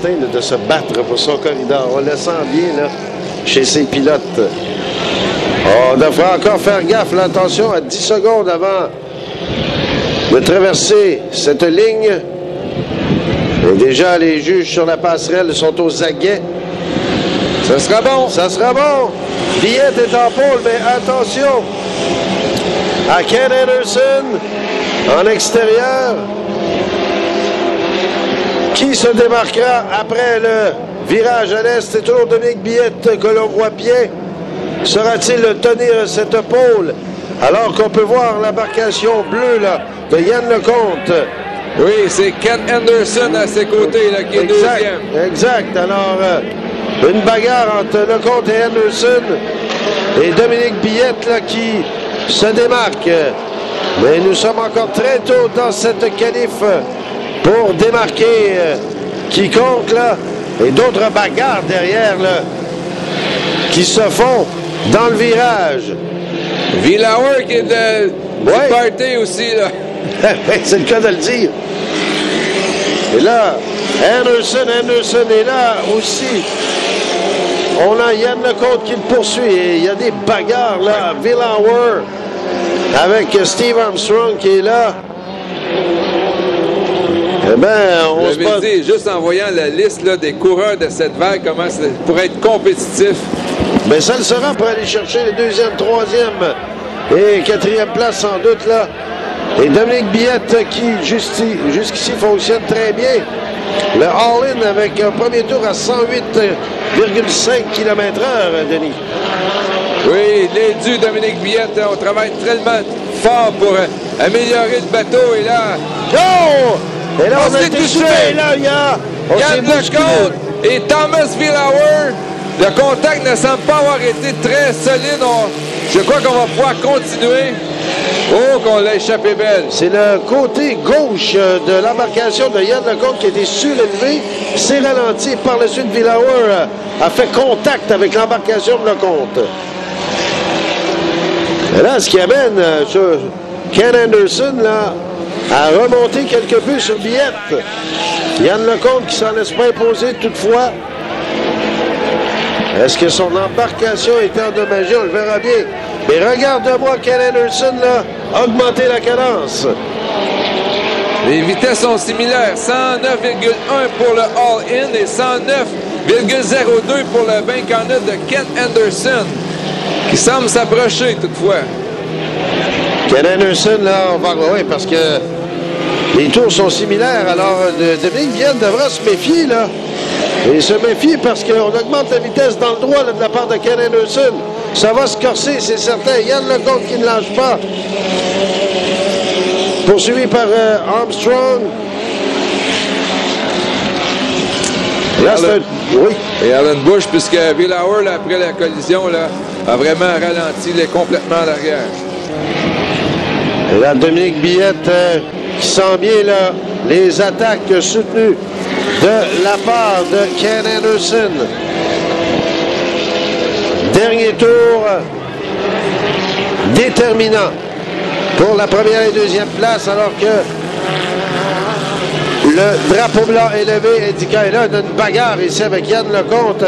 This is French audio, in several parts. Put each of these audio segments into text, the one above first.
l'instinct de se battre pour son corridor. On le sent bien là, chez ses pilotes. On devrait encore faire gaffe. Là, attention, à 10 secondes avant de traverser cette ligne. Et déjà, les juges sur la passerelle sont aux aguets. Ça sera bon. Ça sera bon. Biette est en pôle, mais attention à Ken Anderson en extérieur. Qui se démarquera après le virage à l'est? C'est toujours Dominique Biette que l'on voit bien. Sera-t-il tenir cette pôle alors qu'on peut voir l'embarcation bleue là, de Yann Lecomte? Oui, c'est Ken Anderson à ses côtés là, qui est deuxième. Exact. Alors, une bagarre entre Lecomte et Anderson et Dominique Biette là, qui se démarque. Mais nous sommes encore très tôt dans cette qualif pour démarquer quiconque là. Et d'autres bagarres derrière là, qui se font dans le virage. Villauer qui est du party aussi là. C'est le cas de le dire. Et là, Anderson est là aussi. On a Yann Lecomte qui le poursuit. Et il y a des bagarres là. Villauer avec Steve Armstrong qui est là. Eh bien, on se bat. Dit, juste en voyant la liste là, des coureurs de cette vague, comment ça pourrait être compétitif. Mais ça le sera pour aller chercher les deuxième, troisième et quatrième place sans doute là. Et Dominique Biette qui jusqu'ici fonctionne très bien. Le all-in avec un premier tour à 108,5 km/h, Denis. Oui, l'édu Dominique Biette, on travaille tellement fort pour améliorer le bateau. Et là... Oh! Et là, on a été touché. Et là, il y a... Yann Lecomte et Thomas Villauer. Le contact ne semble pas avoir été très solide. Je crois qu'on va pouvoir continuer. Oh, qu'on l'a échappé belle. C'est le côté gauche de l'embarcation de Yann Lecomte qui a été surélevé. C'est ralenti. Par la suite, Villauer a fait contact avec l'embarcation de Lecomte. Et là, ce qui amène Ken Anderson là, à remonter quelque peu sur Biette. Yann Lecomte qui s'en laisse pas imposer toutefois. Est-ce que son embarcation est endommagée? On le verra bien. Mais regarde-moi Ken Anderson, là, augmenter la cadence. Les vitesses sont similaires. 109,1 pour le all-in et 109,02 pour le 20 carnet de Ken Anderson, qui semble s'approcher toutefois. Ken Anderson, là, on va... Oui, parce que les tours sont similaires. Alors, Dominique Biette devra se méfier, là. Et se méfier parce qu'on augmente la vitesse dans le droit là, de la part de Ken Anderson. Ça va se corser, c'est certain. Yann Lecomte qui ne lâche pas. Poursuivi par Armstrong. Là, oui. Et Alan Bush, puisque Villauer, là, après la collision, là, a vraiment ralenti complètement à l'arrière. Et là, Dominique Biette qui sent bien là, les attaques soutenues de la part de Ken Anderson. Dernier tour déterminant pour la première et deuxième place, alors que le drapeau blanc est levé, indiquant, et là, on a une bagarre ici avec Yann Lecomte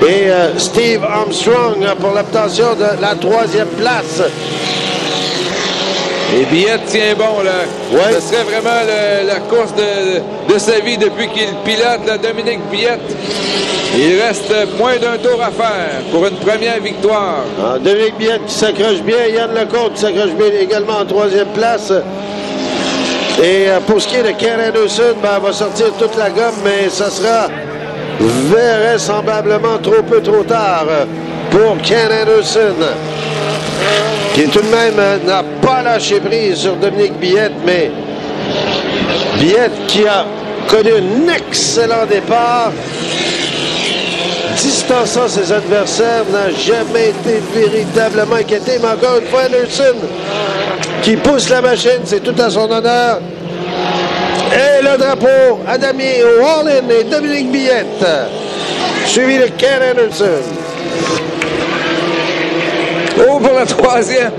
et Steve Armstrong pour l'obtention de la troisième place. Et Biette tient bon, là. Ouais. Ce serait vraiment la course de sa vie depuis qu'il pilote, là, Dominique Biette. Il reste moins d'un tour à faire pour une première victoire. Ah, Dominique Biette qui s'accroche bien, Yann Lecomte qui s'accroche bien également en troisième place. Et pour ce qui est de Ken Anderson, ben, elle va sortir toute la gomme, mais ça sera vraisemblablement trop tard pour Ken Anderson, qui tout de même n'a pas lâché prise sur Dominique Biette, mais Biette qui a connu un excellent départ, distançant ses adversaires, n'a jamais été véritablement inquiété, mais encore une fois, Anderson qui pousse la machine, c'est tout à son honneur. Et le drapeau à damier au all-in et Dominique Biette, suivi de Ken Anderson. Oh, pour la troisième.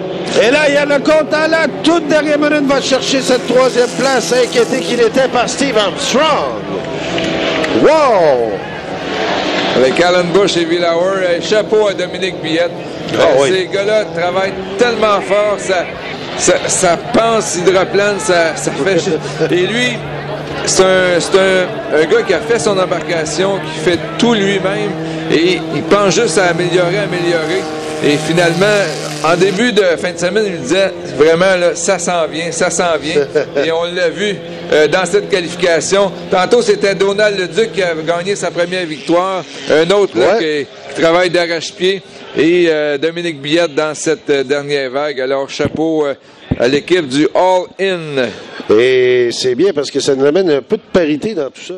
Et là, Yann Lecomte, à la toute dernière minute, va chercher cette troisième place, inquiété qu'il était par Steve Armstrong. Wow! Avec Alan Bush et Villauer. Chapeau à Dominique Billette. Oui. Ces gars-là travaillent tellement fort, ça pense hydroplane, ça fait... Et lui, c'est un gars qui a fait son embarcation, qui fait tout lui-même, et il pense juste à améliorer. Et finalement, en début de fin de semaine, il disait vraiment, là, ça s'en vient. Et on l'a vu dans cette qualification. Tantôt, c'était Donald Leduc qui a gagné sa première victoire. Un autre là, qui travaille d'arrache-pied. Et Dominique Billette dans cette dernière vague. Alors, chapeau à l'équipe du All-In. Et c'est bien parce que ça nous amène un peu de parité dans tout ça.